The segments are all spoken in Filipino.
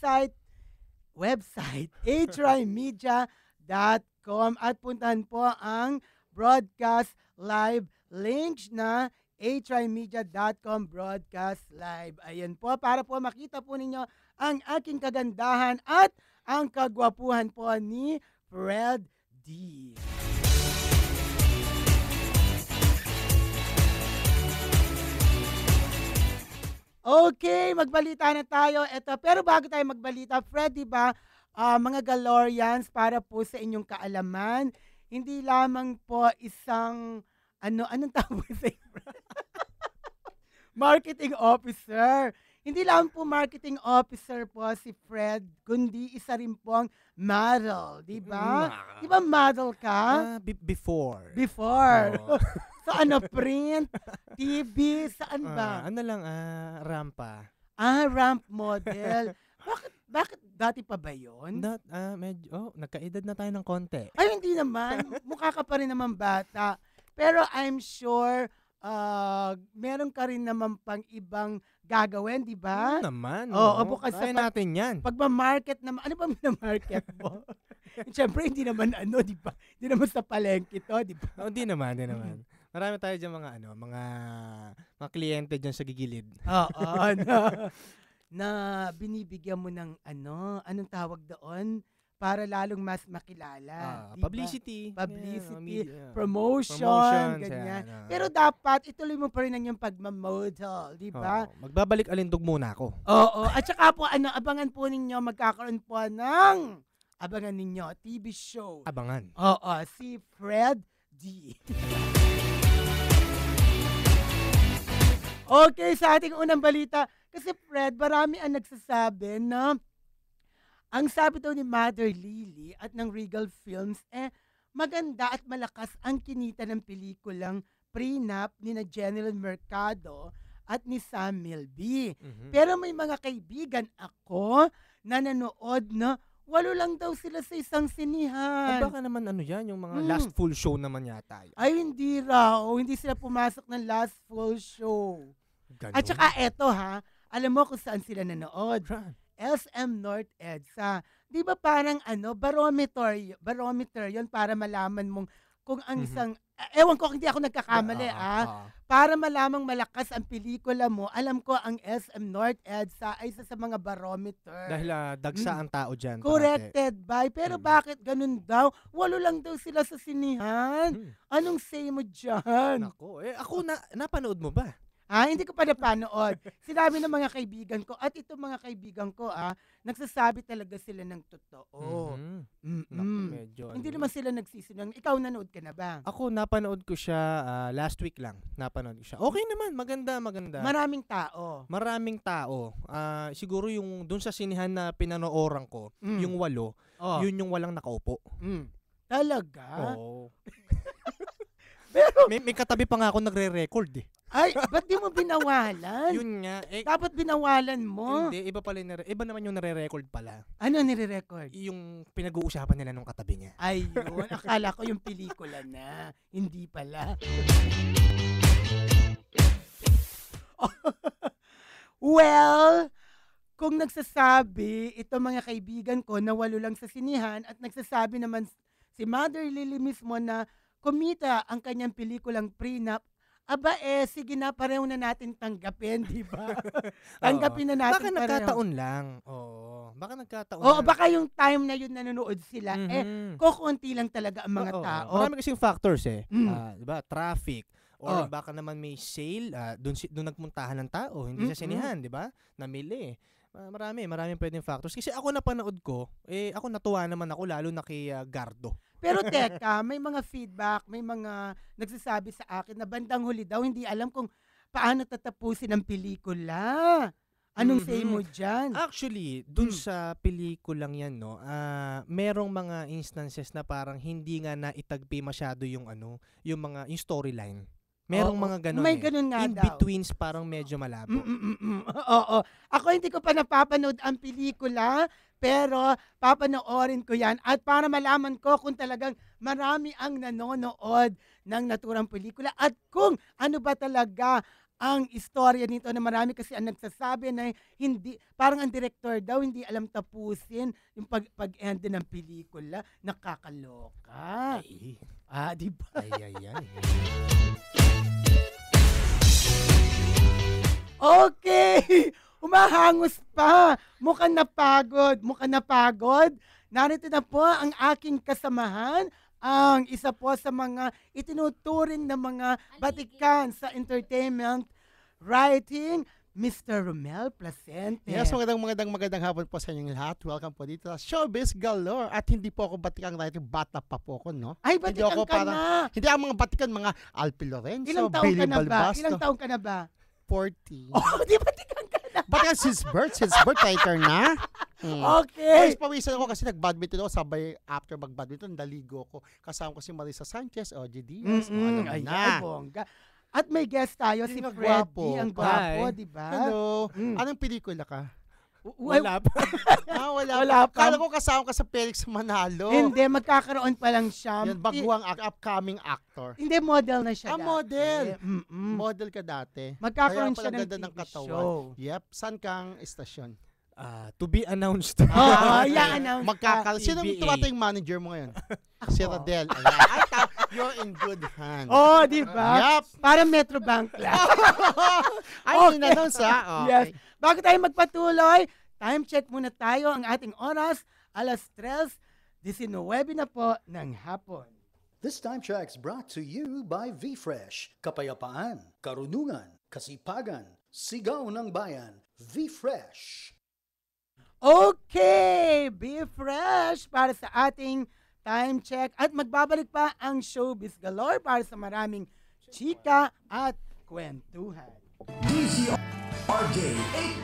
website atrimedia.com at puntahan po ang broadcast live links na atrimedia.com broadcast live. Ayan po, para po makita po ninyo ang aking kagandahan at ang kagwapuhan po ni Fred D. Okay, magbalita na tayo. Pero bago tayo magbalita, Fred, di ba, mga Galorians, para po sa inyong kaalaman, hindi lamang po isang, anong tawag sa marketing officer. Hindi lang po marketing officer po si Fred, kundi isa rin pong model, di ba? Di ba model ka? Before. Before. So print, TV, saan ba? Rampa. Ramp model. Bakit dati pa ba yun? Medyo, nagkaedad na tayo ng konti. Ay, hindi naman. Mukha ka pa rin naman bata. Pero I'm sure, meron ka rin naman pang ibang gagawin, di ba? Naman. Oo, bukas sa natin yan. Pagma-market naman, ano ba minamarket mo? Siyempre, hindi naman di ba? Hindi naman sa palengke to, di ba? Hindi naman. Marami tayo dyan mga kliyente dyan sa gigilid. Oo, na binibigyan mo ng anong tawag doon? Para lalong mas makilala. Diba? Publicity. Promotion, ganyan. Pero dapat ituloy mo pa rin ang yung pagmamodel, di ba? Magbabalik alindog muna ako. Oo. At saka po, abangan po ninyo, magkakaroon po ng, abangan ninyo, TV show. Abangan. Oo, si Fred D. Okay, sa ating unang balita, kasi Fred, marami ang nagsasabi na ang sabi daw ni Mother Lily at ng Regal Films, maganda at malakas ang kinita ng pelikulang Prenup ni na General Mercado at ni Sam Milby. Mm-hmm. Pero may mga kaibigan ako na nanood na walo lang daw sila sa isang sinihan. Baka naman yan, yung mga last full show naman yata. Ay, hindi raw. Hindi sila pumasok ng last full show. Ganun. At saka alam mo kung saan sila nanood? SM North EDSA. Di ba parang barometer yon para malaman mong kung ang isang, ewan ko, hindi ako nagkakamali para malamang malakas ang pelikula mo, alam ko ang SM North EDSA ay isa sa mga barometer. Dahil dagsa ang tao dyan. Corrected by. Pero bakit ganun daw? Walo lang daw sila sa sinihan. Anong say mo dyan? Ako napanood mo ba? Hindi ko pa napanood. Sinabi ng mga kaibigan ko, at itong mga kaibigan ko, nagsasabi talaga sila ng totoo. Medyo. Hindi naman sila nagsisinungaling. Ikaw, nanood ka na ba? Ako, napanood ko siya last week lang. Napanood ko siya. Okay naman, maganda. Maraming tao. Siguro yung dun sa sinihan na pinanooran ko, yung 8, yun yung walang nakaupo. Talaga? Oo. Pero, may katabi pa nga ako nagre-record eh. Ay, ba't di mo binawalan? Yun nga. Dapat binawalan mo. Hindi, iba naman yung nare-record pala. Ano nire-record? Yung pinag-uusapan nila nung katabi niya. Ayun, akala ko yung pelikula na. Hindi pala. Well, kung nagsasabi, ito mga kaibigan ko na walo lang sa sinihan at nagsasabi naman si Mother Lily mismo na kumita ang kanyang pelikulang Prenup, sige na, pareho na natin tanggapin, di ba? Tanggapin na natin pareho. Baka nagkataon lang. Baka nagkataon lang. Baka yung time na yun nanonood sila, kukunti lang talaga ang mga tao. Marami kasing factors di ba? Traffic. Or baka naman may sale, doon nagpuntahan ng tao, hindi sa sinihan, di ba? Namili. Marami pwedeng factors. Kasi ako napanood ko, ako natuwa naman ako, lalo na kay Gardo. Pero teka, may mga feedback, may mga nagsasabi sa akin na bandang huli daw, hindi alam kung paano tatapusin ang pelikula. Anong say mo dyan? Actually, dun sa pelikulang yan, merong mga instances na parang hindi nga naitagpi masyado yung storyline. Merong mga ganun. May ganun nga in daw. betweens parang medyo malabo. Oo. Ako hindi ko pa napapanood ang pelikula, pero papanoorin ko yan. At para malaman ko kung talagang marami ang nanonood ng naturang pelikula at kung ano ba talaga ang istorya nito na marami kasi ang nagsasabi na hindi, parang ang director daw hindi alam tapusin yung pag-end ng pelikula. Nakakaloka. Ay, Di ba? ay. Okay! Umahangos pa. Mukhang napagod. Narito na po ang aking kasamahan, ang isa po sa mga itinuturing na mga batikan sa entertainment writing, Mr. Romel Placente. Yes, magandang hapon po sa inyong lahat. Welcome po dito sa Showbiz Galore. At hindi po ako batikang writing, bata pa po ako, no? Ay, Hindi batikan ako ka na. Hindi ang mga batikan, mga Alpi Lorenzo, Ilang taon Billy ka na ba? Balbasto. Ilang taon ka na ba? 40. Oh, di batikan ka na. Batikan since birth, writer na. Okay. Pawisan ako kasi nag-badminton ako, sabay after mag-badminton, daligo ko. Kasama ko si Marisa Sanchez, OG Diaz, Ay, bongga. At may guest tayo, si Sino Freddy, ang gwapo, Hi. di ba? Hello. Anong pelikula ka? Wala pa. Wala pa. Kala ko kasama ka sa Felix Manalo. Hindi, magkakaroon pa lang siya. Yan, baguang upcoming actor. Hindi, model na siya dati. Model. Mm-mm. Model ka dati. Magkakaroon Kaya siya pala ng ganda TV ng katawan. show. Yep. Saan kang estasyon? To be announced. Yan. Sino PBA. tumating manager mo ngayon? Si Rodel. You're in good hands. Oh, di ba? Yup. Para Metro Bank lang. Ay, Okay. in-announce ha? Yes. Okay. Bago tayo magpatuloy, time check muna tayo ang ating oras. Alas 3:19 na po ng hapon. This time check's brought to you by VFresh. Kapayapaan, karunungan, kasipagan, sigaw ng bayan. VFresh. Okay, be fresh para sa ating time check. At magbabalik pa ang Showbiz Galore para sa maraming chika at kwentuhan. DZRJ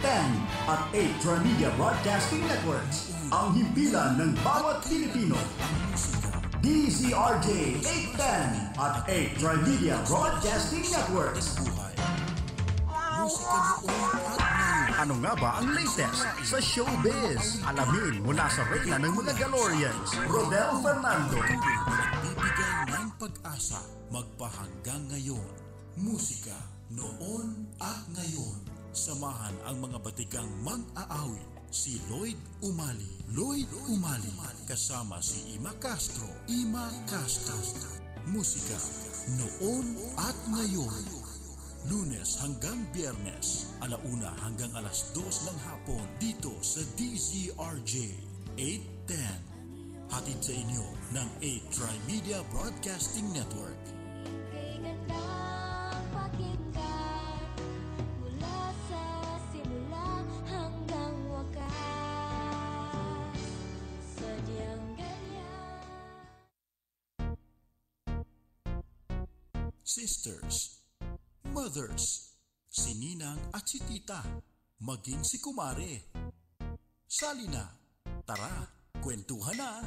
810 at 8 Transmedia Broadcasting Networks. Ang himpilan ng bawat Pilipino. DZRJ 810 at 8 Transmedia Broadcasting Networks. Ano nga ba ang latest sa showbiz? Alamin mula sa reyna ng mga Galorians, Rodel Fernando. Bibigay ng pag-asa magpahanggang ngayon. Musika noon at ngayon. Samahan ang mga batikang mag-aawit. Si Lloyd Umali. Kasama si Ima Castro. Musika noon at ngayon. Lunes hanggang Biyernes, 1:00 hanggang 2:00 ng hapon dito sa DZRJ 810. Hatid sa inyo ng 8 Trimedia Broadcasting Network. Kay gandang pakinggan mula sa simula hanggang wakas. Sadyang ganyan. Sisters, mothers, si Ninang at si Tita, maging si Kumare. Sali na, tara, kwentuhan na.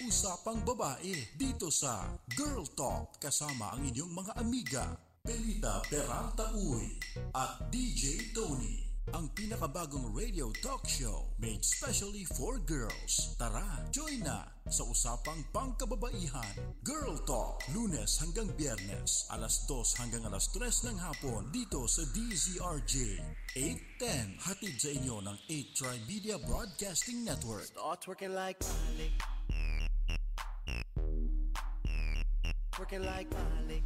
Usapang babae dito sa Girl Talk kasama ang inyong mga amiga, Pelita Peralta Uy at DJ Tony. Ang pinakabagong radio talk show made specially for girls. Tara, join na sa usapang pangkababaihan. Girl Talk, Lunes hanggang Biyernes, 2:00 hanggang 3:00 ng hapon dito sa DZRJ 810. Hatid sa inyo ng 8 Trimedia Broadcasting Network. Start working like Malik. Working like Malik.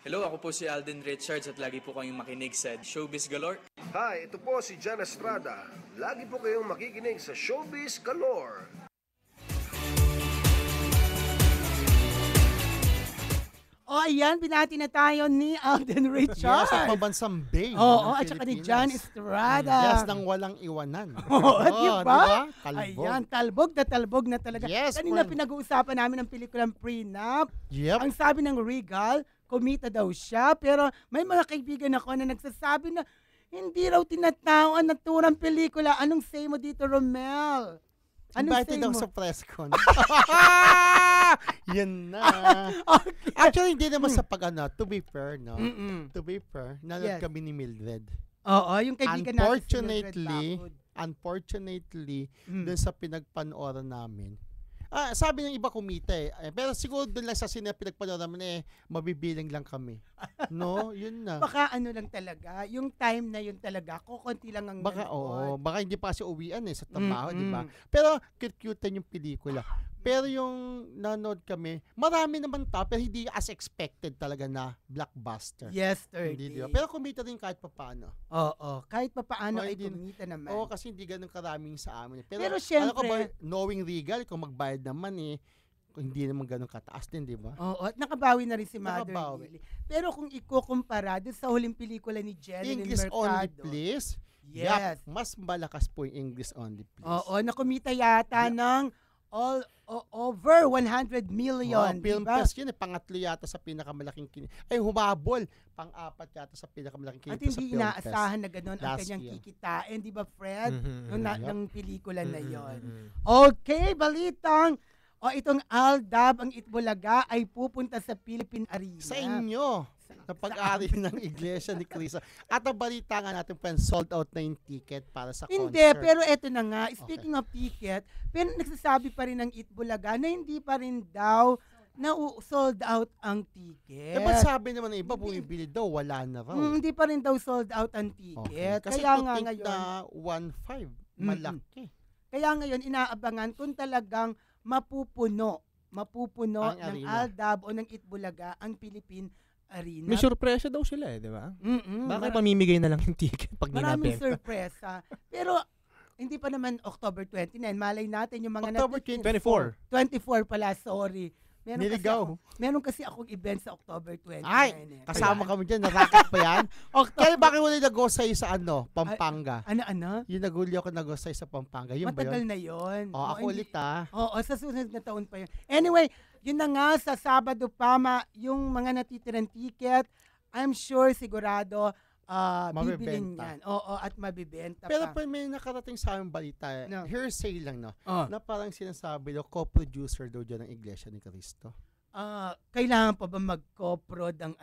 Hello, ako po si Alden Richards at lagi po kayong makinig sa Showbiz Galore. Hi, ito po si Jan Estrada. Lagi po kayong makikinig sa Showbiz Galore. Ayan, binati na tayo ni Alden Yes, Richards. at pabansang Bay. Oo, ng at saka ni Pilipinas. Jan Estrada. Yes, nang walang iwanan. Oo, di ba? Kalbog. Ayan, talbog na talaga. Yes, Kanina friend. pinag-uusapan namin ang pelikulang Prenup. Yep. Ang sabi ng Regal, kumita daw siya. Pero may mga kaibigan ako na nagsasabi na hindi raw tinatao ang naturang pelikula. Anong say mo dito, Romel? Anong Invited say daw mo? sa press con. Yan na. Okay. Actually, hindi naman sa to be fair, no? Mm-mm. To be fair, Yes. nanood kami ni Mildred. Oo, yung kaibigan natin si Mildred Unfortunately, Bacud. Unfortunately, Mm. dun sa pinagpanooran namin, Sabi ng iba kumita eh. Pero siguro doon lang sa sine pinagpanood namin mabibilang lang kami. No, yun na. Baka ano lang talaga, yung time na yun talaga, kukunti lang ang Baka nanood. baka hindi pa kasi uwian sa trabaho, di ba? Pero cute yung pelikula. Pero yung nanood kami, marami naman pero hindi as expected talaga na blockbuster. Yesterday. Hindi, di ba? Pero kumita din kahit papaano. Oo, kahit papaano ay Hindi- kumita naman. Oo, kasi hindi ganun karaming sa amin. Pero ano ka syempre- ba, knowing Regal, kung magbayad naman hindi naman ganun kataas din, di ba? Oo, at nakabawi na rin si Mother Nakabawi. Lily. Pero kung ikukumpara doon sa huling pelikula ni Jeneline English only, Mercado. please. Yes. Yup, mas malakas po yung English only, please. Oo, nakumita yata ng over 100 million. Film diba? fest yun pangatlo yata sa pinakamalaking humabol, pang-apat yata sa pinakamalaking At kinita sa hindi film fest. inaasahan na gano'n ang Last kanyang year. kikitain, di ba Fred? Ng pelikula na yon. Mhm. Okay, balitang. Itong Aldab, ang Itbulaga, ay pupunta sa Philippine Arena. Sa inyo, sa pag-ari ng iglesia ni Krisa. At ang balita nga natin, friends, sold out na yung ticket para sa Hindi, concert. pero eto na nga, speaking of ticket, pero nagsasabi pa rin ng Itbulaga na hindi pa rin daw na sold out ang ticket. Ba't sabi naman ng iba, bumibili daw, wala na raw. Hindi pa rin daw sold out ang ticket. Kasi Kaya to nga think ngayon, na 1.5, malaki. kaya ngayon inaabangan kung talagang mapupuno Ang ng arena. Aldab o ng Itbulaga ang Philippine Arena. May surpresa daw sila di ba? Mm-mm. Bakit pamimigay na lang yung ticket pag di Maraming nabenta? sorpresa. Pero hindi pa naman October 29. Malay natin yung mga October 24. 24 pala, sorry. Niligaw. Meron kasi akong event sa October 29. Ay, kasama kami dyan, narakat pa yan. Kaya bakit wala nag-gosay sa Pampanga? Ano? Yung naguli ako nag-gosay sa Pampanga. Yun ba Matagal yun? na yun. Ako hindi- ulit Oo, sa susunod na taon pa yun. Anyway, yun na nga, sa Sabado pa, yung mga natitirang ticket, I'm sure, sigurado, bibilin Mabibenta. yan. Oo, at mabibenta Pero pa. may nakarating sa aming balita, No. hearsay lang, no? Oh. Na parang sinasabi daw, co-producer daw dyan ng Iglesia ni Cristo. Kailangan pa ba mag-coprod ang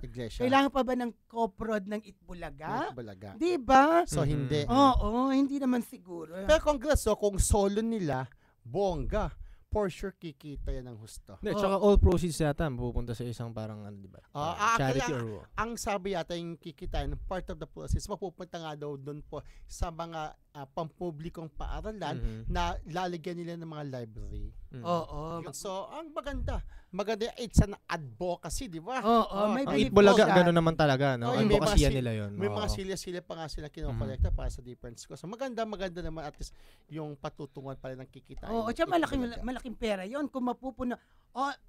Iglesia. Kailangan pa ba ng coprod ng Itbulaga? Balaga. Di ba? So, hindi. Oo, hindi naman siguro. Pero congrats, kung solo nila, bongga, for sure kikita yan ng husto. Hindi, tsaka all proceeds yata pupunta sa isang parang di ba? Charity or Ang sabi yata yung kikitain, part of the process, mapupunta nga daw doon po sa mga pampublikong paaralan na lalagyan nila ng mga library. Oo. So, ang maganda, it's an advocacy, di ba? Oo, may Ang belief Itbulaga, siya. gano'n naman talaga, no? May Advocacy mga nila yun. May mga Oo. silya-silya pa nga sila kinokolekta para sa different schools. So, maganda naman at least yung patutungan pa rin ng kikitain. Oo, tsaka malaking pera yon kung mapupuno.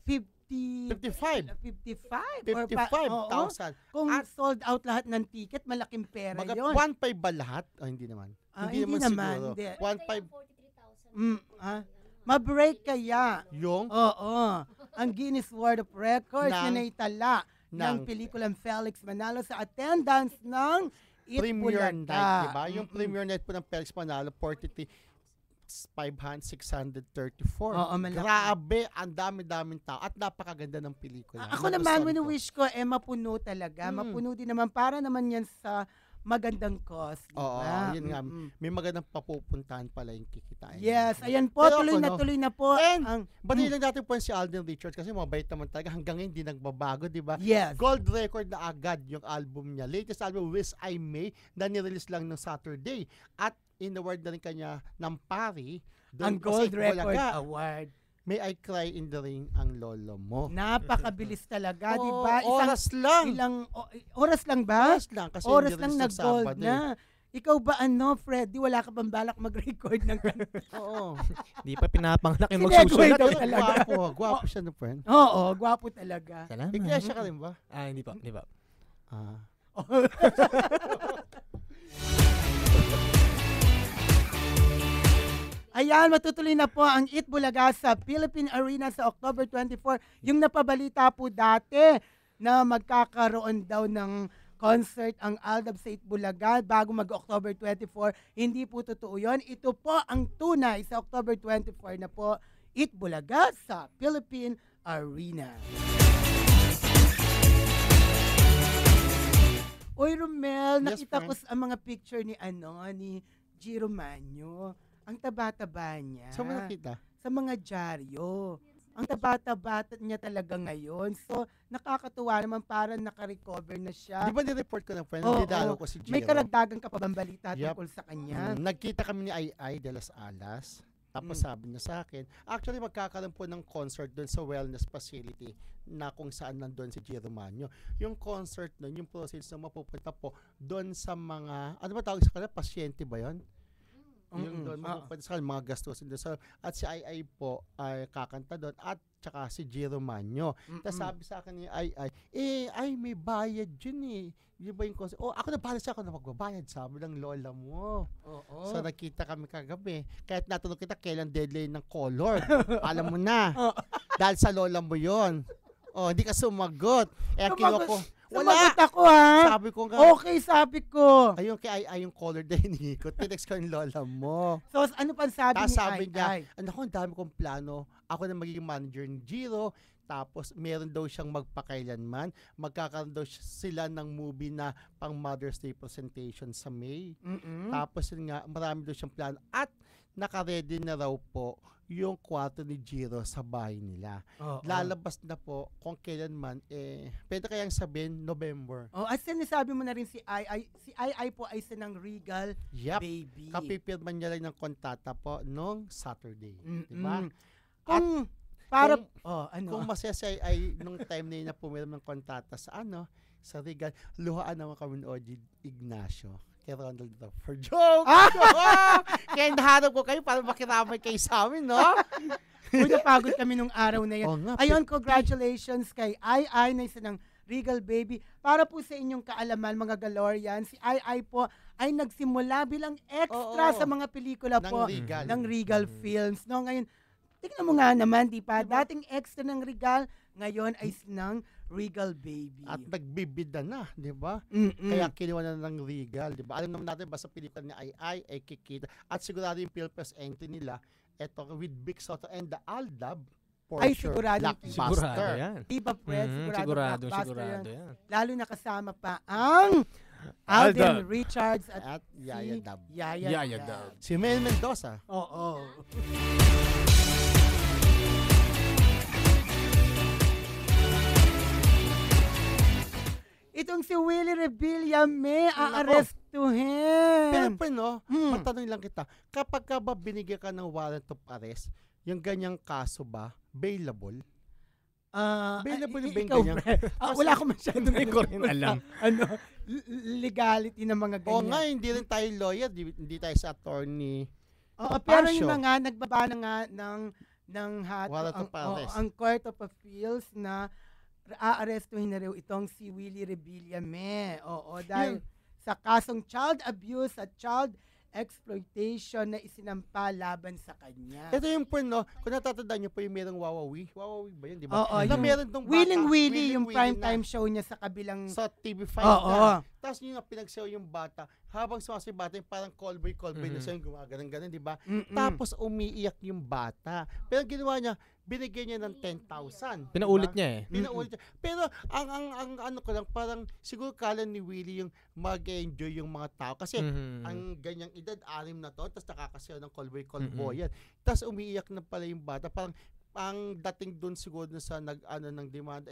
55. 55,000. Kung sold out lahat ng ticket, malaking pera yon. 1.5 ba lahat? Hindi naman. Hindi naman. Siguro. Hindi. 1.5 Ma-break kaya. yung Oo. Ang Guinness World of Records na Ng- naitala ng pelikulang Felix Manalo sa attendance ng premiere Itbulaga. night, di ba? Yung premiere night po ng Felix Manalo, 634. Oo, malaki. Grabe, ang dami-daming tao at napakaganda ng pelikula. Ako naman, wini-wish ko, mapuno talaga. Mapuno din naman. Para naman yan sa magandang cause. Oo, diba? yun nga. May magandang papupuntahan pala yung kikitain. Yes, ayan po. Pero Tuloy na po. And, Batiin lang natin po si Alden Richards kasi mabait naman talaga. Hanggang ngayon, hindi nagbabago, di ba? Yes. Gold record na agad yung album niya. Latest album, Wish I May, na nirelease lang ng Saturday. At in-award na rin kanya ng pari. Ang Gold Record Award. May I Cry in the Rain ang lolo mo. Napakabilis talaga, di Oo, ba? oras lang. Oras lang ba? Oras lang. Kasi Oras hindi lang release ng nag-gold Sabado na. Ikaw ba Freddy? Wala ka bang balak mag-record ng kanta? Oo. Di pa pinapanganak yung Sinegue magsusulat. daw talaga. Gwapo siya no, friend. Oo, gwapo talaga. Salamat. Iglesia ka rin ba? Hindi pa. Ayan, matutuloy na po ang Itbulaga sa Philippine Arena sa October 24. Yung napabalita po dati na magkakaroon daw ng concert ang Aldab sa Itbulaga bago mag-October 24. Hindi po totoo yun. Ito po ang tunay sa October 24 na po Itbulaga sa Philippine Arena. Oy, Romel, Yes, nakita ko friend. ang mga picture ni G. Romanyo. Ang taba-taba niya. Saan mo nakita? Sa sa mga dyaryo. Ang taba-taba niya talaga ngayon. So, nakakatuwa naman para naka-recover na siya. Di ba ni-report ko ng friend? Oo, Dinalaw ko si Jiro. May karagdagan ka pa bang balita Yup. tungkol sa kanya? Nagkita kami ni Ai de las Alas. Tapos sabi niya sa akin, actually magkakaroon po ng concert doon sa wellness facility na kung saan nandun si Jiro Manyo. Yung concert doon, yung proceeds na mapupunta po doon sa mga, ano ba tawag sa kanila? Pasyente ba yun? Yung doon, mapupunta sa kanila, mga gastusin doon. So, at si Ai po ay kakanta doon at tsaka si Jiro Manyo. Tapos sabi sa akin ni Ai, may bayad yun eh. Di ba yung concert? Ako na bahala siya ako na magbabayad. Sabi ng lola mo. So, nakita kami kagabi. Kahit natanong kita, kailan deadline ng color. Alam mo na. Dahil sa lola mo yon. Hindi ka sumagot. Kinuha ko. Sumagot ako, ha? Sabi ko nga. Okay, sabi ko. Ayun, kay Ai yung color din ko. Tinext ko yung lola mo. So, ano pa sabi ni sabi Ai? niya, ang dami kong plano. Ako na magiging manager ni Jiro. Tapos, meron daw siyang magpakailanman. Magkakaroon daw sila ng movie na pang Mother's Day presentation sa May. Tapos, yun nga, marami daw siyang plano. At, naka-ready na raw po yung kwarto ni Jiro sa bahay nila. Lalabas na po kung kailanman, pwede kayang sabihin, November. At sinasabi mo na rin si Ai. Si Ai po ay sinang Regal Baby. Kapipirman niya lang ng kontata po noong Saturday. Diba? Kung masaya siya ay nung time na yun na pumirma ng kontata sa Regal, luhaan naman kami ni OG Ignacio. Kay Ronald for joke! Kaya nahanap ko kayo para makiramay kayo sa amin, no? Napagod kami nung araw na yan. Ayun, congratulations kay Ai na isa ng Regal Baby. Para po sa inyong kaalaman, mga Galorian, si Ai po ay nagsimula bilang extra sa mga pelikula po ng Regal Films. No, ngayon, tingnan mo nga naman, di pa? Dating extra ng Regal, ngayon ay ng Regal Baby. At nagbibida na, di ba? Kaya kinuha na ng Regal, di ba? Alam naman natin, basta pelikula ni Ai ay kikita. At sigurado yung Philippines entry nila, eto with Big Soto and the Aldab, for ay, sure, sigurado yan. Diba, Fred? Sigurado yan. yan. Lalo na kasama pa ang Alden Richards at Yaya Dab. Yaya Dab. Si Mel Mendoza. Oo. Itong si Willie Revilla may aarestuhin. Pero pa matanong lang kita, kapag ka ba binigyan ka ng warrant of arrest, yung ganyang kaso ba, bailable? Bailable yung ganyan? Wala ko masyadong hindi ko rin alam. Legality ng mga ganyan. Nga, hindi rin tayo lawyer, hindi tayo sa attorney. Pero yung mga nagbaba na nga ng warrant of arrest. Ang Court of Appeals na aarestuhin na rin itong si Willie Revilla me. Dahil sa kasong child abuse at child exploitation na isinampa laban sa kanya. Ito yung porno, kung natatandaan nyo po yung merong Wawawi. Wawawi ba yun, di ba? Meron tong Willing Willie, yung primetime show niya sa kabilang... Sa TV5 na. Tapos yun nga, pinagsaw yung bata. Habang sumasay bata, yung parang callboy na siya, yung gumaganon-ganon, di ba? Tapos umiiyak yung bata. Pero ginawa niya, binigyan niya ng 10,000. Pinaulit niya Pinaulit niya. Pero ang ano ko lang, parang siguro kala ni Willie yung mag-enjoy yung mga tao. Kasi ang ganyang edad, 6 na to, tapos nakakasayaw ng callboy. Tapos umiiyak na pala yung bata. Parang ang dating dun siguro sa ng demand,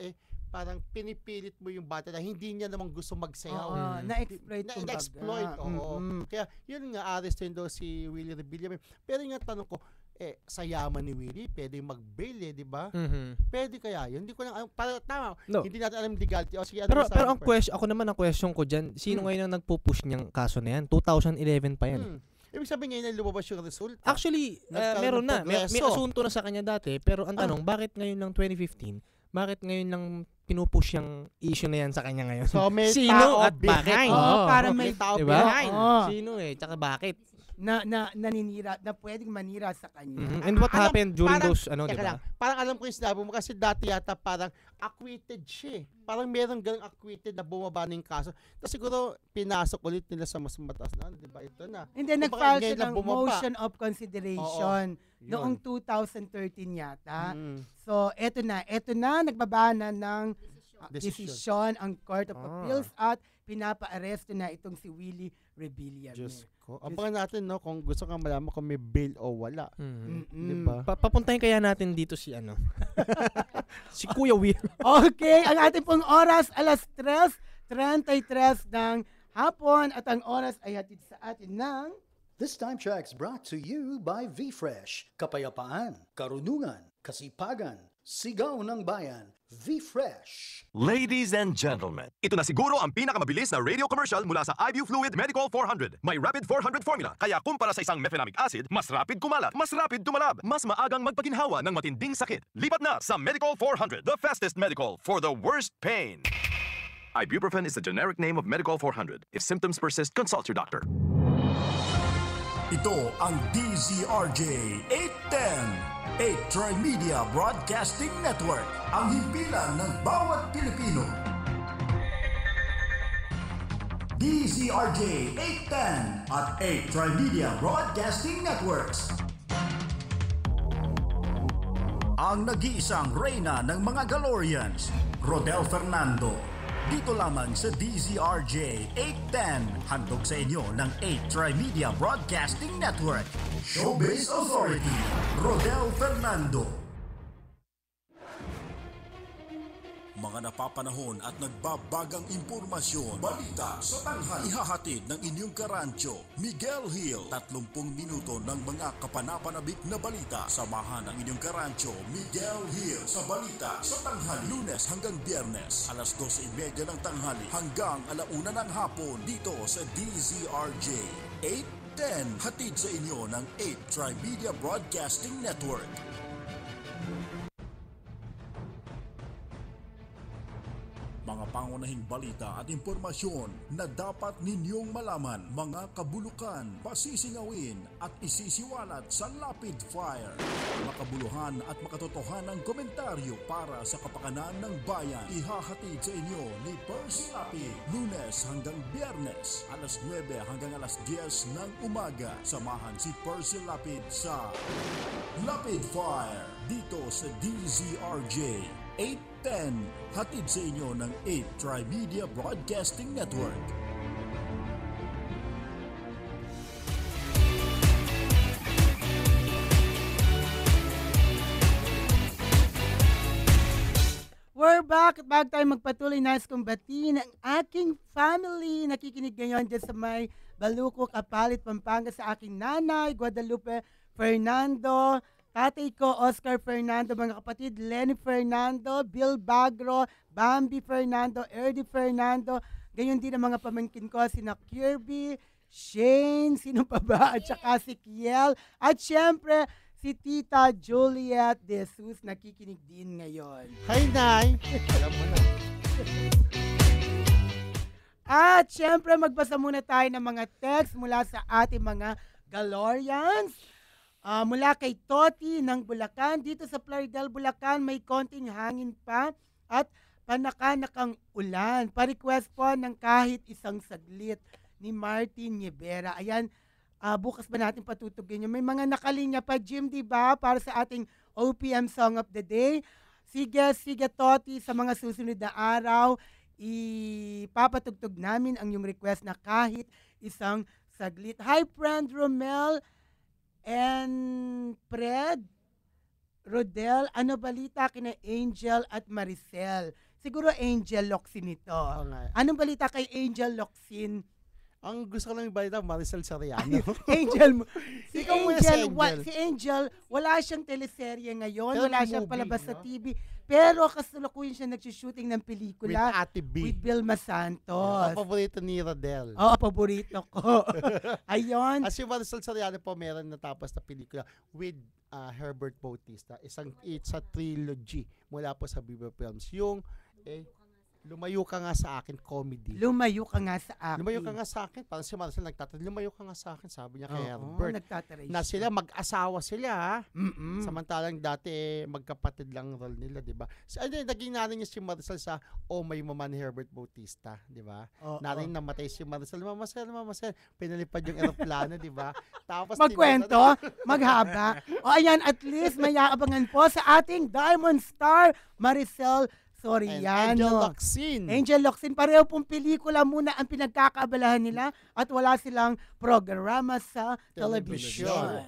parang pinipilit mo yung bata na hindi niya namang gusto magsayaw. Na-exploit. Kaya yun nga, arrestin daw si Willie Revilla. Pero yung tanong ko, sa yaman ni Willie, pwede mag-bail di ba? Pwede kaya yun? Hindi ko lang, tama, hindi natin alam legality. Sige, pero ang question, ako naman ang question ko dyan, sino ngayon ang nagpo-push niyang kaso na yan? 2011 pa yan. Ibig sabihin ngayon na lumabas yung result. Actually, meron na. May asunto na sa kanya dati, pero ang tanong, bakit ngayon ng 2015, bakit ngayon lang pinupush yung issue na yan sa kanya ngayon? So, may sino at bakit? Para may tao behind. Sino tsaka bakit? Na naninira, na pwedeng manira sa kanya. And what happened during those, diba? Parang alam ko yung sinabi mo kasi dati yata parang acquitted siya. Parang meron ganang acquitted na bumaba na yung kaso. Tapos siguro pinasok ulit nila sa mas mataas na, diba? Ito na. And then nag-file siya ng motion of consideration noong 2013 yata. So, eto na, nagbaba na ng desisyon ang Court of Appeals at pinapa-aresto na itong si Willie Rebilla. Diyos ko. Abangan natin, no, kung gusto kang malaman kung may bail o wala. Diba? Papuntahin kaya natin dito si si Kuya Will. Okay, ang ating pong oras, alas 3:33 ng hapon at ang oras ay hatid sa atin ng This time check's brought to you by VFresh. Kapayapaan, karunungan, kasipagan, sigaw ng bayan. VFresh. Ladies and gentlemen, ito na siguro ang pinakamabilis na radio commercial mula sa IBU Fluid Medical 400. May Rapid 400 formula, kaya kumpara sa isang mefenamic acid, mas rapid kumalat, mas rapid tumalab, mas maagang magpaginhawa ng matinding sakit. Lipat na sa Medical 400, the fastest medical for the worst pain. Ibuprofen is the generic name of Medical 400. If symptoms persist, consult your doctor. Ito ang DZRJ 810, 8 Tri-Media Broadcasting Network, ang himpilan ng bawat Pilipino. DZRJ 810 at 8 Tri-Media Broadcasting Networks. Ang nag-iisang reyna ng mga Galorians, Rodel Fernando. Dito lamang sa DZRJ 810, handog sa inyo ng 8 Tri-Media Broadcasting Network. Showbiz Authority, Rodel Fernando. Mga napapanahon at nagbabagang impormasyon, balita sa tanghali. Ihahatid ng inyong karancho, Miguel Hill. 30 minuto ng mga kapanapanabik na balita. Samahan ang inyong karancho, Miguel Hill, sa balita sa tanghali. Lunes hanggang Biyernes, alas 12:30 ng tanghali hanggang 1:00 ng hapon dito sa DZRJ 810. Hatid sa inyo ng 8 Tri-Media Broadcasting Network. Mga pangunahing balita at impormasyon na dapat ninyong malaman, mga kabulukan, pasisingawin at isisiwalat sa Lapid Fire. Makabuluhan at makatotohanang komentaryo para sa kapakanan ng bayan. Ihahatid sa inyo ni Percy Lapid, Lunes hanggang Biyernes, alas 9 hanggang alas 10 ng umaga. Samahan si Percy Lapid sa Lapid Fire dito sa DZRJ 810, hatid sa inyo ng 8 Tri-Media Broadcasting Network. We're back at bago tayo magpatuloy, nais kong batiin ang aking family. Nakikinig ngayon dyan sa may Baluco, Kapalit, Pampanga, sa aking nanay, Guadalupe Fernando, tatay ko, Oscar Fernando, mga kapatid, Lenny Fernando, Bill Bagro, Bambi Fernando, Erdy Fernando, gayon din ang mga pamangkin ko, sina Kirby, Shane, sino pa ba, at saka si Kiel, at syempre, si Tita Juliet De Jesus, nakikinig din ngayon. Hi, Nay! Alam mo na. At syempre, magbasa muna tayo ng mga text mula sa ating mga Galorians. Mula kay Toti ng Bulacan. Dito sa Plaridel, Bulacan, may konting hangin pa at panakanakang ulan. Pa-request po ng kahit isang saglit ni Martin Nievera. Ayan, bukas ba natin patutugin yun? May mga nakalinya pa, Jim, diba? Para sa ating OPM Song of the Day. Sige, Toti, sa mga susunod na araw, ipapatugtog namin ang yung request na kahit isang saglit. Hi, friend Romel and Fred, Rodel, ano balita kina Angel at Maricel? Siguro Angel Locsin ito. Anong balita kay Angel Locsin? Ang gusto ko lang ibalita, Maricel Soriano. Angel, si Angel, wala siyang teleserye ngayon, pero wala siyang palabas sa TV, pero kasalukuyan siya nagsushooting ng pelikula with Ate B. With Vilma Santos. Ang paborito ni Rodel. Oo, paborito ko. Ayun. As si Maricel Soriano po, meron natapos na pelikula with Herbert Bautista. It's a trilogy mula po sa Viva Films. Yung Lumayo Ka Nga Sa Akin comedy. Lumayo Ka Nga Sa Akin. Lumayo Ka Nga Sa Akin. Parang si Maricel nagtatanong, lumayo ka nga sa akin. Sabi niya kay Herbert. Na sila, mag-asawa sila, ha? Samantalang dati, magkapatid lang role nila, di ba? Naging narin niya si Maricel sa Oh My Mama ni Herbert Bautista, di ba? Narin namatay si Maricel. Mamasel. Pinalipad yung aeroplano, di ba? Tapos magkwento, maghaba. O ayan, at least may aabangan po sa ating Diamond Star, Maricel Soriano. Angel Locsin. Angel Locsin, pareho pong pelikula muna ang pinagkakaabalahan nila at wala silang programa sa telebisyon.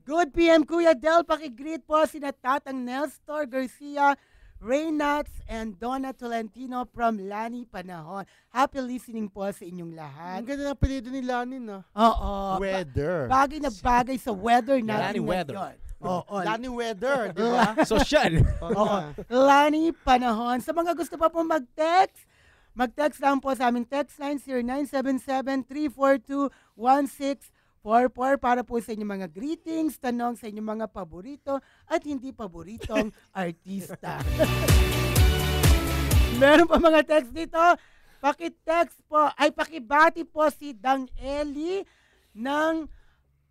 Good PM Kuya Del, pakigreet po sina Tatang Nestor Garcia, Reynats, and Donna Tolentino from Lani Panahon. Happy listening po sa inyong lahat. Ang ganda ng apelido ni Lani, no? Oo. Weather. Bagay na bagay sa weather natin Lani Weather. ngayon. Oo. Lani Weather, di ba? Social. Oo. Lani Panahon. Sa mga gusto pa po mag-text, mag-text lang po sa aming text line 0977-342-1644 para po sa inyong mga greetings, tanong sa inyong mga paborito at hindi paboritong artista. Meron pa mga text dito. Pakitext po, ay pakibati po si Dang Eli ng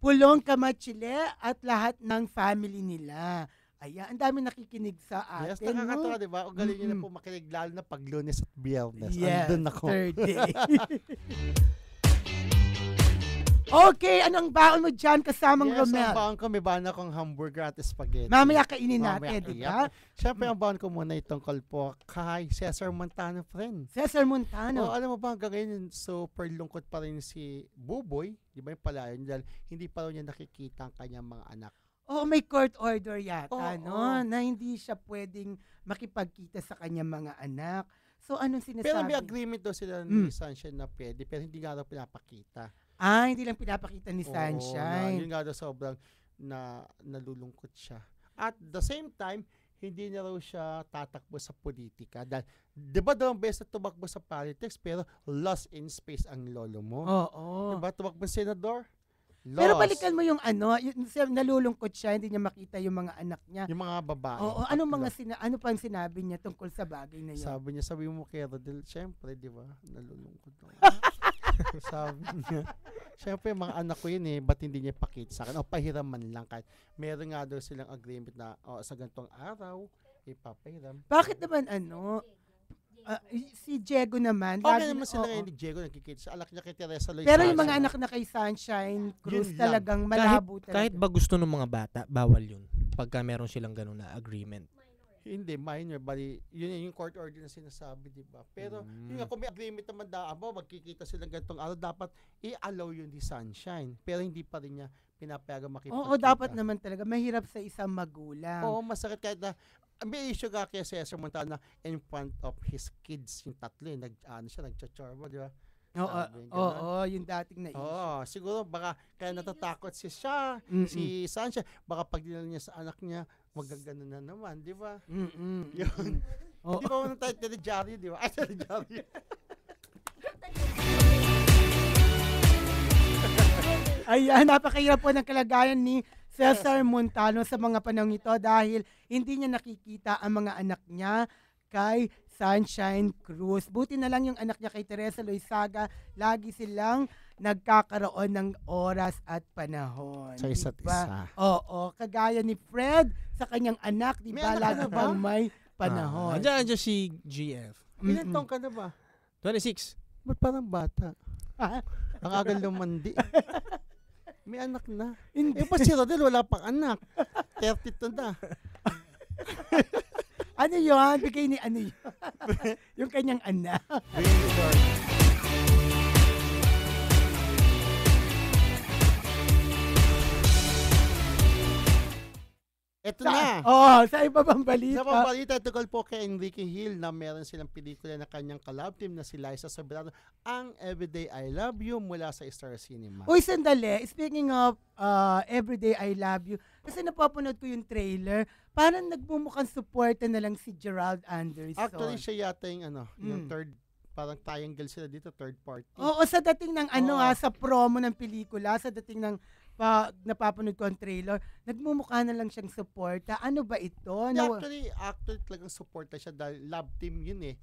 Pulong Kamachile at lahat ng family nila. Ayan, ang dami nakikinig sa atin. Yes, nakakatawa, di ba? Ugaling nyo na po makinig, lalo na pag Lunes at Biyernes. Yes, Andun ako. Thursday. Okay, anong baon mo dyan kasamang Yes, Romel? ang baon ko, may baon akong hamburger at spaghetti. Mamaya kainin natin, Mamaya, di ba? Siyempre, ang baon ko muna itong call po kay Cesar Montano, friend. Cesar Montano. Alam mo ba, hanggang ngayon, super lungkot pa rin si Buboy, di ba yung palayan, dahil hindi pa rin niya nakikita ang kanyang mga anak. Oh, may court order yata, Oo, no? oo. Na hindi siya pwedeng makipagkita sa kanyang mga anak. So, anong sinasabi? Pero may agreement daw sila ni Sunshine na pwede, pero hindi nga daw pinapakita. Hindi lang pinapakita ni Oo, Sunshine. yun nga daw sobrang nalulungkot siya. At the same time, hindi na raw siya tatakbo sa politika. Dahil, di ba daw ang best na tumakbo sa politics, pero lost in space ang lolo mo? Oo. Di ba tumakbo senador? Lost. Pero balikan mo yung nalulungkot siya, hindi niya makita yung mga anak niya. Yung mga babae. Oo, ano pang sinabi niya tungkol sa bagay na yun? Sabi mo kay Rodel, syempre, di ba? Nalulungkot ako. Sabi niya, syempre, mga anak ko yun ba't hindi niya pakita sa akin? O pahiram man lang, kahit meron nga daw silang agreement na sa ganitong araw, ipapahiram. Bakit naman si Diego naman. Okay naman sila ngayon ni Diego, nakikita sa anak niya kay Teresa Loizaga. Pero yung mga anak na kay Sunshine Cruz talagang malabo talaga. Kahit ba gusto ng mga bata, bawal yun. Pagka meron silang ganun na agreement. Hindi, minor. Bali, yun yung court order na sinasabi, di ba? Pero, yun nga, kung may agreement naman magkikita silang ganitong araw, dapat i-allow yun di Sunshine. Pero hindi pa rin niya pinapayagan makipagkita. Oo, dapat naman talaga. Mahirap sa isang magulang. Oo, masakit kahit na, may issue ka kay Cesar Montano in front of his kids, yung tatlo, nagchachorba, di ba? Oo, yung dating na issue. Oo, siguro baka kaya natatakot siya, si Sunshine, baka pag dinala niya sa anak niya, magagano na naman, di ba? Yun. Di ba muna tayo teledyaryo, di ba? Ay, teledyaryo. Ayan, napakahirap po ng kalagayan ni Cesar Montano sa mga panahon ito dahil hindi niya nakikita ang mga anak niya kay Sunshine Cruz. Buti na lang yung anak niya kay Teresa Loizaga, lagi silang nagkakaroon ng oras at panahon. Sa isa't isa. Oo, kagaya ni Fred sa kanyang anak, di ba? Lagi bang may panahon. Andiyan si GF. Ilan taong ka na ba? 26. Ba't parang bata? Ang agal lumandi. May anak na. Pa si Rodel, wala pang anak. 32 na. Ano yun? Bigay ni ano yun? Yung kanyang anak. Ito na. Sa iba bang balita? Sa pambalita, tungkol po kay Enrique Hill na meron silang pelikula na kanyang collab team na si Liza Soberano, ang Everyday I Love You mula sa Star Cinema. Uy, sandali. Speaking of Everyday I Love You, kasi napapanood ko yung trailer, parang nagmumukhang supporta na lang si Gerald Anderson. Actually, siya yata yung third, parang triangle sila dito, third party. Oo, sa dating ng sa promo ng pelikula, sa dating ng napapanood ko ang trailer, nagmumukha na lang siyang suporta. Ano ba ito? Actually talagang suporta siya dahil love team yun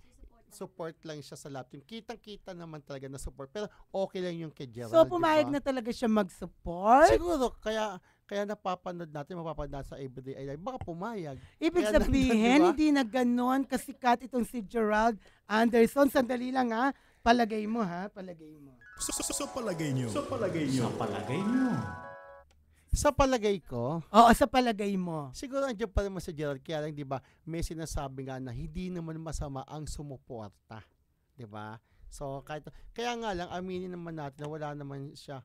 Support lang siya sa love team. Kitang-kita naman talaga na support. Pero okay lang yung kay Gerald. So, pumayag na talaga siya mag-support? Siguro, kaya mapapanood natin sa Everyday I Love. Baka pumayag. Ibig sabihin, hindi na ganon kasikat itong si Gerald Anderson. Sandali lang Palagay mo. Sa palagay nyo. Sa palagay ko, Oo, sa palagay mo. siguro andiyan pa naman si Gerald. Kaya lang, di ba, may sinasabi nga na hindi naman masama ang sumuporta. Di ba? So, kaya nga lang, aminin naman natin na wala naman siya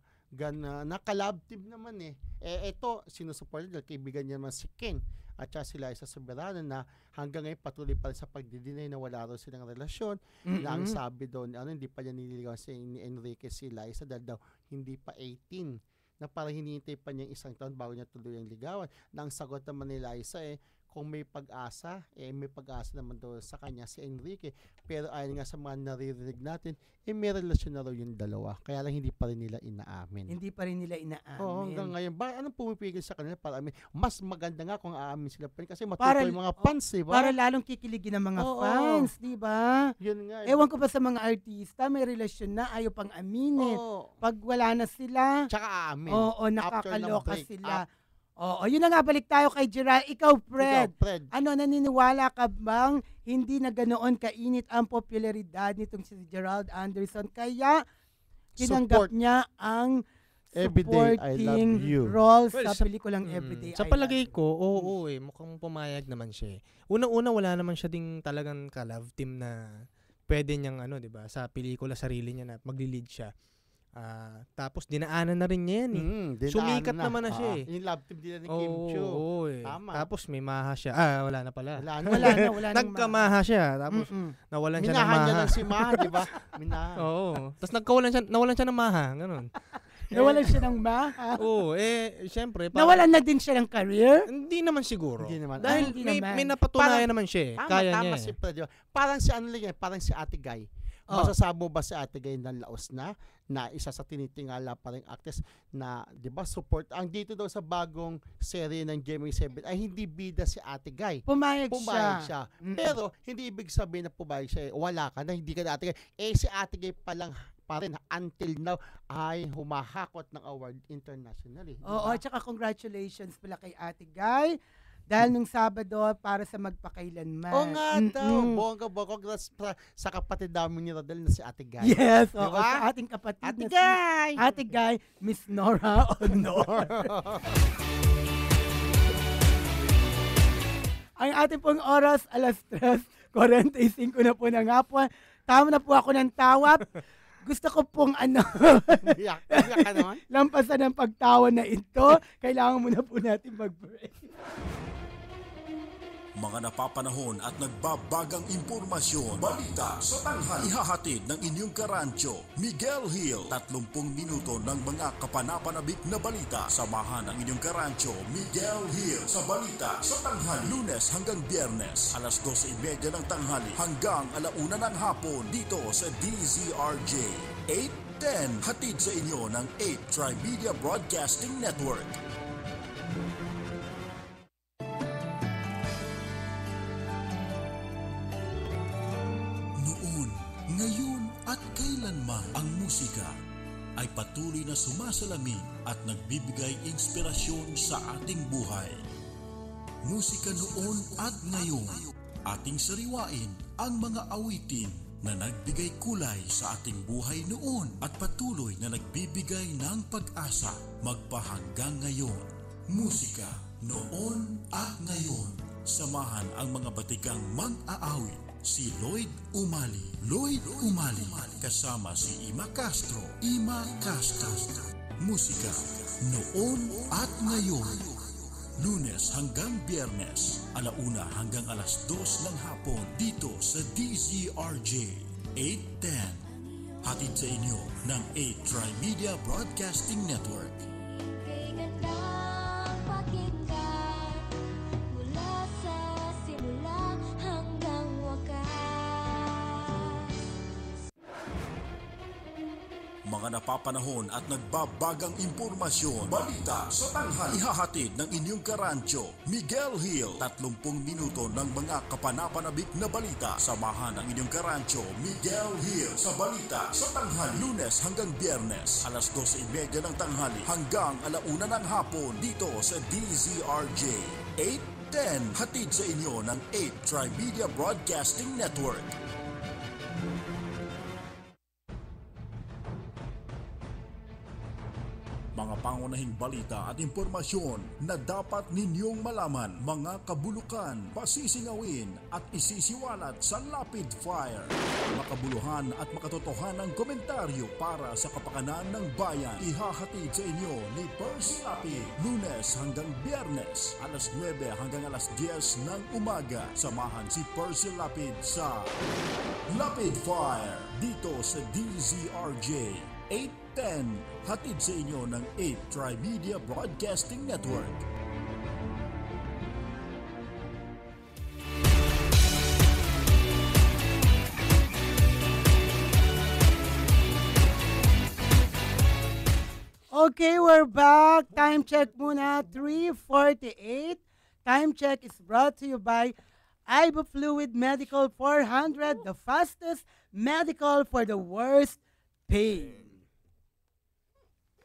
naka-love team naman eh. Ito, sinusupport nila, kaibigan niya naman si King. At saka sila isa Soberano na hanggang ngayon patuloy pa rin sa pagdidinay na wala raw silang relasyon. Na ang sabi doon, hindi pa niya nililigawan ni Enrique si Liza dahil daw hindi pa 18. Na parang hinihintay pa niya isang taon bago niya tuloy ang ligawan. Na ang sagot naman ni Liza kung may pag-asa, may pag-asa naman daw sa kanya si Enrique. Pero ayon nga sa mga naririnig natin, may relasyon na raw yung dalawa. Kaya lang hindi pa rin nila inaamin. Hindi pa rin nila inaamin. Oo, hanggang ngayon. Anong pumipigil sa kanila para amin? Mas maganda nga kung aamin sila pa rin kasi matuto yung mga fans, diba? Para lalong kikiligin ng mga fans, diba? Yun nga. Ewan ko pa sa mga artista, may relasyon na, ayaw pang aminin. Pag wala na sila, tsaka aamin. Oo, nakakaloka sila. Oo, yun na nga, balik tayo kay Gerald. Ikaw, Fred. Ano, naniniwala ka bang hindi na ganoon kainit ang popularidad nitong si Gerald Anderson kaya tinanggap niya ang supporting role sa pelikulang Everyday Sa palagay ko, oo mukhang pumayag naman siya. Unang-una, wala naman siya ding talagang ka-love team na pwede niyang di ba, sa pelikula sarili niya na magli-lead siya. Tapos dinaanan na rin niya yan sumikat naman na siya yung love team din ni Kim Chiu. Tama. Tapos may maha siya. Wala na pala. Wala na. Nagkamaha siya. Tapos nawalan siya ng maha. Minahan niya lang si maha, di ba? Minahan. Oo. Tapos nawalan siya ng maha. Ganun. Nawalan siya ng maha? Oo. Siyempre. Nawalan na din siya ng career? Hindi naman siguro. Hindi naman. Dahil may napatunayan naman siya. Kaya niya. Si Fred, parang si parang si Ate Guy. Masasabo ba si Ate Guy ng laos na isa sa tinitingala pa rin actress na, di ba, support. Ang dito daw sa bagong serye ng GMA7 ay hindi bida si Ate Guy. Pumayag siya. Pero, hindi ibig sabihin na pumayag siya. Wala ka na, hindi ka na Ate Guy. Si Ate Guy pa rin until now ay humahakot ng award internationally. Oo, at saka congratulations pala kay Ate Guy. Dahil nung Sabado, para sa magpakailanman. Oo nga daw. Bongga. Congrats sa kapatid namin ni Rodel na si Ate Guy. Yes, diba? Sa ating kapatid Ate Guy! Si Ate Guy, Miss Nora Honor. Ang ating pong oras, 3:45 na po ng hapon. Tama na po ako ng tawap. Gusto ko pong Iyak ka naman? lampasan ng pagtawa na ito. Kailangan muna po natin mag-break. Mga napapanahon at nagbabagang impormasyon. Balita sa tanghali. Ihahatid ng inyong karancho, Miguel Hill. 30 minuto ng mga kapanapanabik na balita. Samahan ang inyong karancho, Miguel Hill. Sa balita sa tanghali. Lunes hanggang Biyernes. 12:30 ng tanghali hanggang 1:00 ng hapon. Dito sa DZRJ 810. Hatid sa inyo ng 8 Trimedia Broadcasting Network. Ngayon at kailanman ang musika ay patuloy na sumasalamin at nagbibigay inspirasyon sa ating buhay. Musika noon at ngayon, ating sariwain ang mga awitin na nagbigay kulay sa ating buhay noon at patuloy na nagbibigay ng pag-asa magpahanggang ngayon. Musika noon at ngayon, samahan ang mga batikang mag-aawit. Si Lloyd Umali. Kasama si Ima Castro. Musika noon at ngayon. Lunes hanggang Biyernes, 1:00 hanggang 2:00 ng hapon dito sa DZRJ 810. Hatid sa inyo ng 8 Trimedia Broadcasting Network. Kay gandang pakinggan mula sa simula hanggang wakas. Mga napapanahon at nagbabagang impormasyon. Balita sa tanghali. Ihahatid ng inyong karancho, Miguel Hill. 30 minuto ng mga kapanapanabik na balita. Samahan ang inyong karancho, Miguel Hill. Sa balita sa tanghali. Lunes hanggang Biyernes, 12:30 ng tanghali hanggang 1:00 ng hapon dito sa DZRJ 810. Hatid sa inyo ng 8 Trimedia Broadcasting Network. Mga pangunahing balita at impormasyon na dapat ninyong malaman, mga kabulukan, pasisingawin at isisiwalat sa Lapid Fire. Makabuluhan at makatotohanang komentaryo para sa kapakanan ng bayan. Ihahatid sa inyo ni Percy Lapid, Lunes hanggang Biyernes, alas 9 hanggang alas 10 ng umaga. Samahan si Percy Lapid sa Lapid Fire dito sa DZRJ 810, hatid sa inyo ng 8 Trimedia Broadcasting Network. Okay, we're back. Time check muna, 3:48. Time check is brought to you by Ibufluid Medical 400, the fastest medical for the worst pain.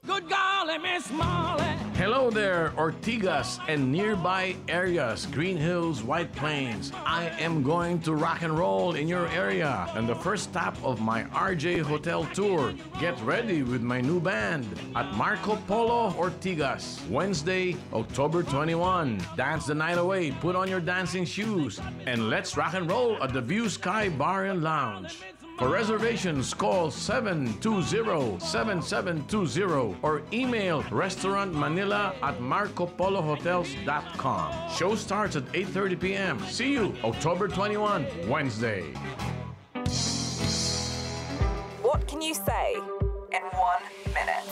Good golly, Miss Molly. Hello there, Ortigas and nearby areas, Green Hills, White Plains. I am going to rock and roll in your area. And the first stop of my RJ Hotel tour. Get ready with my new band at Marco Polo Ortigas, Wednesday, October 21. Dance the night away, put on your dancing shoes, and let's rock and roll at the View Sky Bar and Lounge. For reservations, call 720-7720 or email restaurantmanila@marcopolohotels.com. Show starts at 8:30 p.m. See you October 21, Wednesday. What can you say in 1 minute?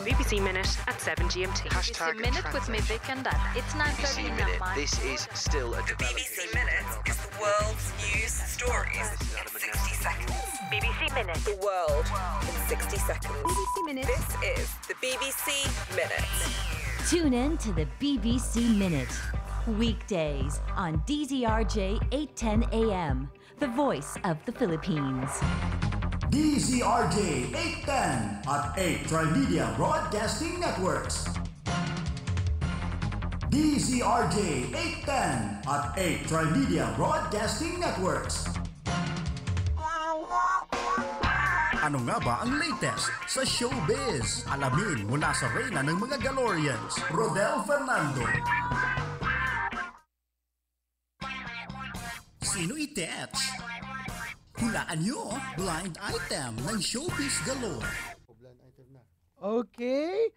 BBC Minute at 7 GMT. BBC Minute with me, Vic and Dad. It's 9:30 in the morning. This is still a BBC Minute is the world's news stories in 60 seconds. BBC Minute. The world in 60 seconds. BBC Minute. This is the BBC Minute. Tune in to the BBC Minute. Weekdays on DZRJ 810 AM, the voice of the Philippines. DZRJ 810 at 8 Trimedia Broadcasting Networks. DZRJ 810 at 8 Trimedia Broadcasting Networks. Ano nga ba ang latest sa showbiz? Alamin mula sa reyna ng mga Galorians, Rodel Fernando. Sino itets? Hulaan nyo, blind item ng Showbiz Galore. Okay,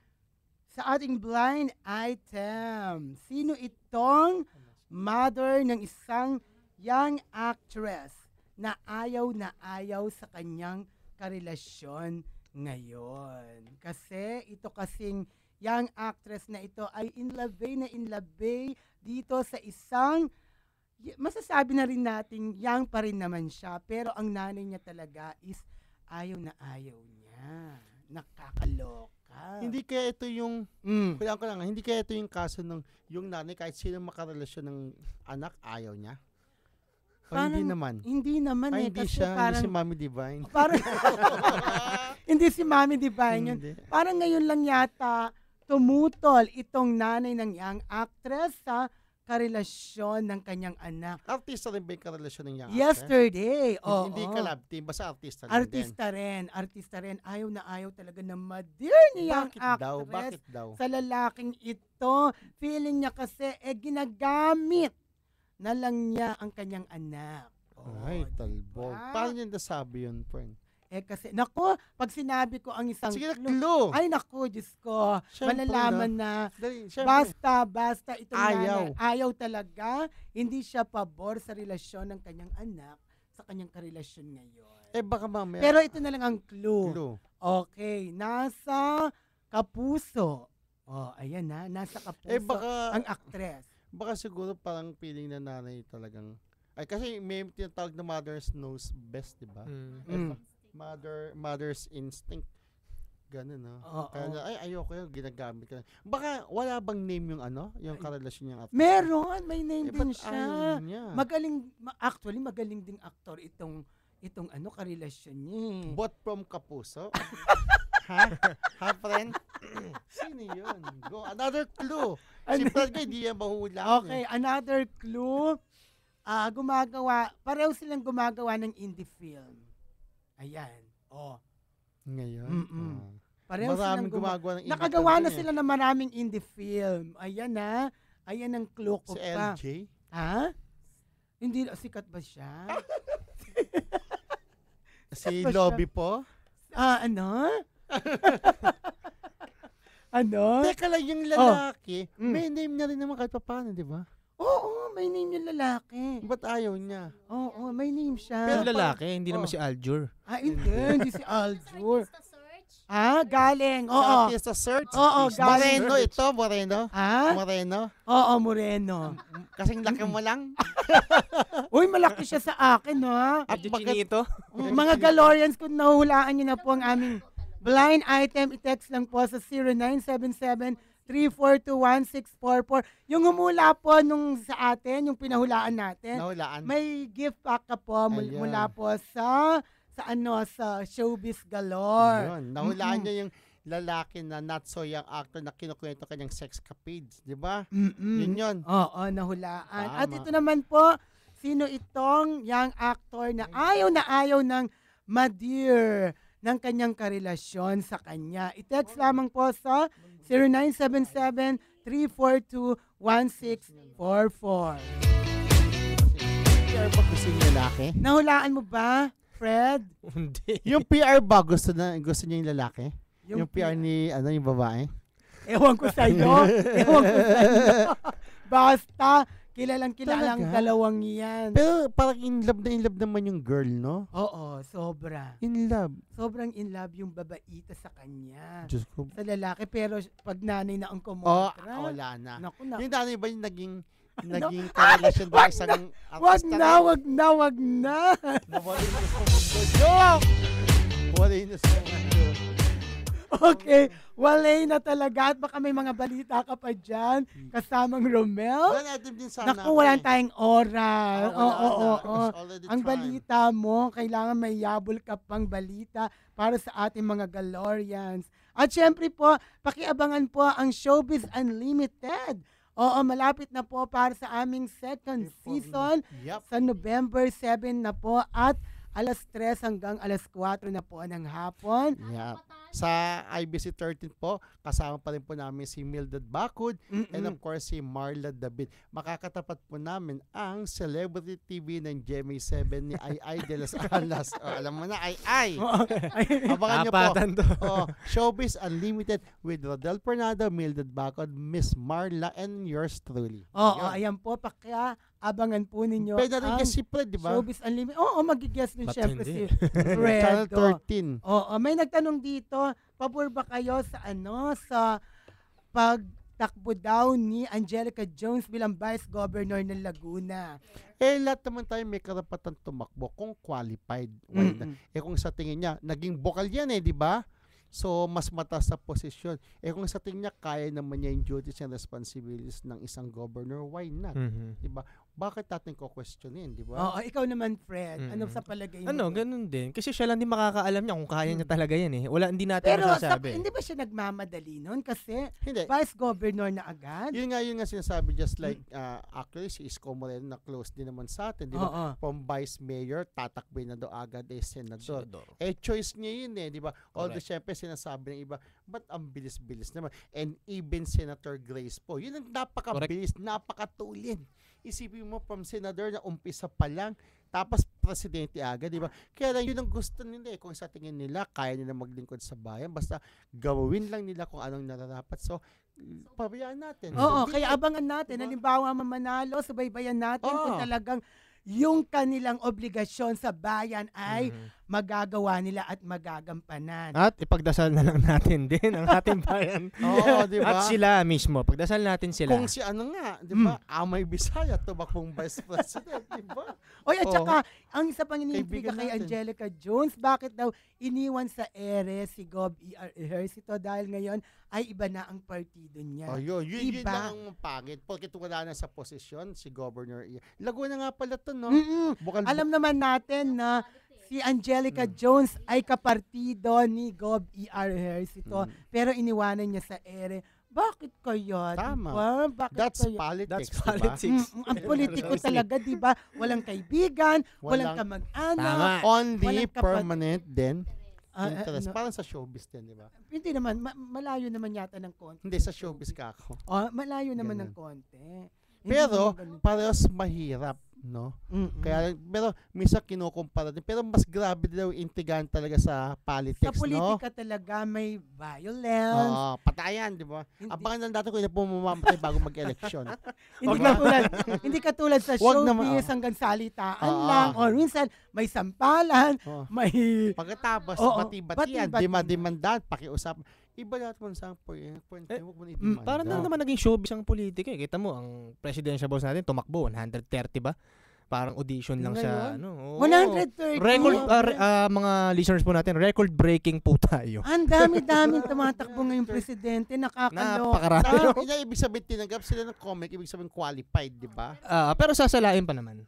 sa ating blind item, sino itong mother ng isang young actress na ayaw sa kanyang karelasyon ngayon? Kasi ito kasing young actress na ito ay in love dito sa isang, masasabi na rin natin, young pa rin naman siya, pero ang nanay niya talaga is ayaw niya. Nakakaloka. Hindi kaya ito yung, hindi kaya ito yung kaso ng yung nanay, kahit sino makarelasyon ng anak, ayaw niya? O hindi naman? Hindi naman Ay, hindi kasi siya, parang, hindi si Mami Divine. Parang, hindi si Mami Divine yun. Parang ngayon lang yata tumutol itong nanay ng young actress sa karelasyon ng kanyang anak. Artista rin ba yung karelasyon ng young Yesterday. actress? Hindi ka-love team, basta artista rin. Artista rin. Ayaw na ayaw talaga na madir ni young actress. Bakit daw? Sa lalaking ito. Feeling niya kasi ginagamit na lang niya ang kanyang anak. Ay, talbog. Paano niya nasabi yun, friend? Kasi, naku, pag sinabi ko ang isang clue. Ay, naku, Diyos ko. Siyempre, malalaman na. Basta itong nanay. Ayaw talaga. Hindi siya pabor sa relasyon ng kanyang anak sa kanyang karelasyon ngayon. Baka mamaya. Pero ito na lang ang clue. Okay, nasa Kapuso. Ayan na, nasa Kapuso ang actress. Baka siguro parang feeling na nanay talagang, kasi may tinatawag na mother's knows best, di ba? Mother's instinct. Ganun, no? Kaya ayoko yun, ginagamit ka. Baka wala bang name yung yung karelasyon niya? Meron, may name din siya. Magaling ding aktor itong karelasyon niya. Bot from Kapuso? Ha, friend? Sino yun? Go, another clue. Simple ka, hindi yan mahula. Okay, another clue. Pareho silang gumagawa ng indie film. Ayan. Ngayon? Pareho Maraming silang gumagawa ng indie nakagawa film na dun sila ng maraming indie film. Ayan na. Ayan ang clue ko Si pa. LJ? Ha? Hindi, sikat ba siya? Si ba siya? Lobby po? Ano? Ano? Teka lang, yung lalaki, may name niya rin naman kahit paano, di ba? Oo, may name yung lalaki. Ba't ayaw niya? Oo, may name siya. Pero lalaki, hindi naman si Aljur. Hindi si Aljur. Galing. Oo. Sa Artista Search? Oo, galing. Moreno ito, Moreno? Moreno? Oo, Moreno. Kasing laki mo lang? Uy, malaki siya sa akin, ha? At ito? Mga Galorians, kung nahuhulaan niyo na po ang aming blind item, i-text lang po sa 0977-342-1644. Yung humula po nung sa atin, yung pinahulaan natin, may gift pack ka po mula po sa Showbiz Galore. Ayun, nahulaan niya yung lalaki na not so young actor na kinukwento kanyang sex capades, di ba? Yun. Oo, nahulaan. At ito naman po, sino itong young actor na ayaw ng ma-dear ng kanyang karelasyon sa kanya. I-text lamang po sa 0977-342-1644. PR ba gusto yung lalaki? Nahulaan mo ba, Fred? Hindi. Yung PR ba gusto niya yung lalaki? Yung PR ni yung babae? Ewan ko sa'yo. Basta, kilalang dalawang yan. Pero parang in love naman yung girl, no? Oo, sobra. In love. Sobrang in love yung babaita sa kanya. Diyos ko. Sa lalaki, pero pag nanay na ang kumontra. Wala na. Naku. Yung nanay ba yung naging karelasyon ba isang Wag na. Nawalay na sa mundo. Joke! Walay na sa mundo. Okay, walay na talaga. At baka may mga balita ka pa dyan. Kasamang Romel. Wala natin din sana. Naku, wala tayong oras. Oo. Ang time. balita mo, kailangan may yabol ka pang balita para sa ating mga Galorians. At syempre po, pakiabangan po ang Showbiz Unlimited. Oo, malapit na po para sa aming second season sa November 7 na po at alas 3 hanggang alas 4 na po ng hapon. Yeah. Sa IBC 13 po, kasama pa rin po namin si Mildred Bacud and of course si Marla David. Makakatapat po namin ang Celebrity TV ng GMA7 ni Ay de las Alas. Alam mo na, Ay. Abangan nyo po. Showbiz Unlimited with Rodel Pernado, Mildred Bacud, Miss Marla, and yours truly. Ayan po, abangan po ninyo. Pwede rin kasi Fred, di ba? Showbiz Unlimited. Mag-guest din syempre si Fred. Channel 13. May nagtanong dito, pabor ba kayo sa pagtakbo daw ni Angelica Jones bilang Vice Governor ng Laguna? Lahat naman tayo may karapatan tumakbo kung qualified. Kung sa tingin niya, naging bokal yan di ba? So, mas mataas sa posisyon. Kung sa tingin niya, kaya naman niya yung duties and responsibilities ng isang governor, why not? Diba? Bakit natin ko-questionin, di ba? Ikaw naman, Fred. Ano sa palagay mo? Ganun din. Kasi siya lang din makakaalam niya kung kaya niya talaga yan hindi natin pero masasabi. Hindi ba siya nagmamadali nun? Kasi hindi. Vice Governor na agad? Yun nga sinasabi, just like, actually, si Isko Moreno na close din naman sa atin, di ba? From Vice Mayor, tatakbay na daw agad Senador. Choice niya yun di ba? Although, syempre, sinasabi ng iba, ba't ang bilis-bilis naman? And even Senator Grace po, yun ang napakabilis, napakatulin. Isipin mo from senador na umpisa pa lang, tapos presidente agad, di ba? Kaya yun ang gusto nila kung sa tingin nila, kaya nila maglingkod sa bayan, basta gawin lang nila kung anong nararapat. So, pabayaan natin. Kaya abangan natin. Halimbawa, mamanalo, subaybayan natin kung talagang yung kanilang obligasyon sa bayan ay magagawa nila at magagampanan. At ipagdasal na lang natin din ang ating bayan. Di ba? At sila mismo, pagdasal natin sila. Kung si di ba? Amay Bisaya, tumakbong Vice President, di ba? At saka, ang isa pang iniintriga kay Angelica Jones, bakit daw iniwan sa ere si Gov. Ejercito dahil ngayon ay iba na ang partido niya. Yun lang ang pangit. Porque wala na sa posisyon si Governor. Laguna nga pala to, no? Alam naman natin na si Angelica Jones ay kapartido ni Gov. Ejercito pero iniwanan niya sa ere. Bakit kaya? Tama. Diba? Bakit That's kaya? politics. That's politics. Ang politiko talaga, di ba? Walang kaibigan, walang kamag-anak. Only permanent then. interest. Parang sa showbiz din, di ba? Hindi naman, malayo naman yata ng konti. Hindi, sa showbiz ka ako. Malayo naman ng konti. Pero, parehas mahirap, no? Kaya, pero, minsan kinukumpara din. Pero, mas grabe daw intigan talaga sa politics, no? Sa politika talaga, may violence. Patayan, di ba? Abangan lang dati kung ina pumamatay bago mag-eleksyon. Hindi katulad sa showbiz hanggang salitaan lang. Or minsan, may sampalan, may... Pagkatapos, bati-batiyan, dimandan, pakiusap. Iba lahat mo sa point, huwag mo i-demand. Parang naman naging showbiz ang politika. Kita mo, ang presidential boss natin, tumakbo, 130 ba? Parang audition lang sa, 130? Record, mga listeners po natin, record-breaking po tayo. Ang dami-daming tumatakbo ngayong presidente, nakakaloka. Napakarami. Ibig sabihin, tinanggap sila ng comic, ibig sabihin qualified, di ba? Pero sasalain pa naman.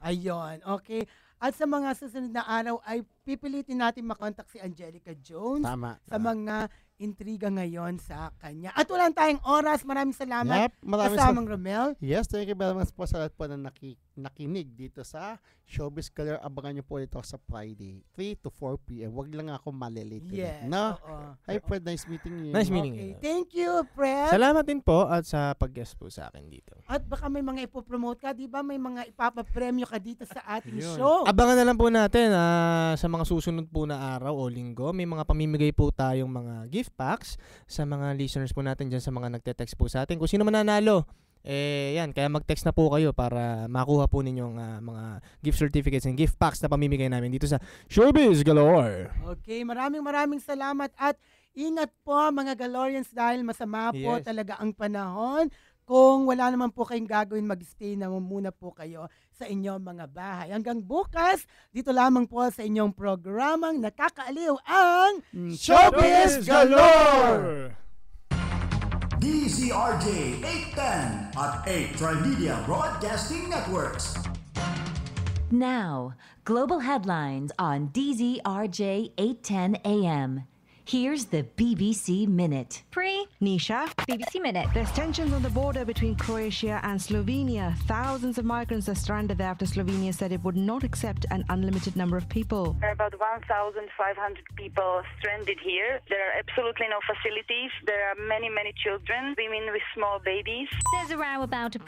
Ayun, okay. At sa mga susunod na araw ay pipilitin natin makontak si Angelica Jones sa mga intriga ngayon sa kanya. At wala tayong oras. Maraming salamat. Kasamang Romel. Yes, thank you very much po sa lahat po na nakinig dito sa Showbiz Galore. Abangan niyo po ito sa Friday, 3 to 4 p.m. Huwag lang ako malilate. Yes. No? Hi, Fred. Nice meeting you. Nice meeting you. Thank you, Fred. Salamat din po at sa pag-guest po sa akin dito. At baka may mga ipopromote ka, di ba? May mga ipapapremyo ka dito sa ating show. Abangan na lang po natin sa mga susunod po na araw o linggo. May mga pamimigay po tayong mga gift packs sa mga listeners po natin dyan, sa mga nagte-text po sa atin. Kung sino mananalo, yan, kaya mag-text na po kayo para makuha po ninyong mga gift certificates and gift packs na pamimigay namin dito sa Showbiz Galore. Okay, maraming salamat at ingat po mga Galorians dahil masama po talaga ang panahon. Kung wala naman po kayong gagawin, mag-stay na muna po kayo sa inyong mga bahay. Hanggang bukas, dito lamang po sa inyong programang nakakaaliw ang Showbiz Galore! DZRJ 810 at 8 Trimedia Broadcasting Networks. Now, global headlines on DZRJ 810 AM. Here's the BBC Minute. Nisha, BBC Minute. There's tensions on the border between Croatia and Slovenia. Thousands of migrants are stranded there after Slovenia said it would not accept an unlimited number of people. There are about 1,500 people stranded here. There are absolutely no facilities. There are many children, women with small babies. There's a row about a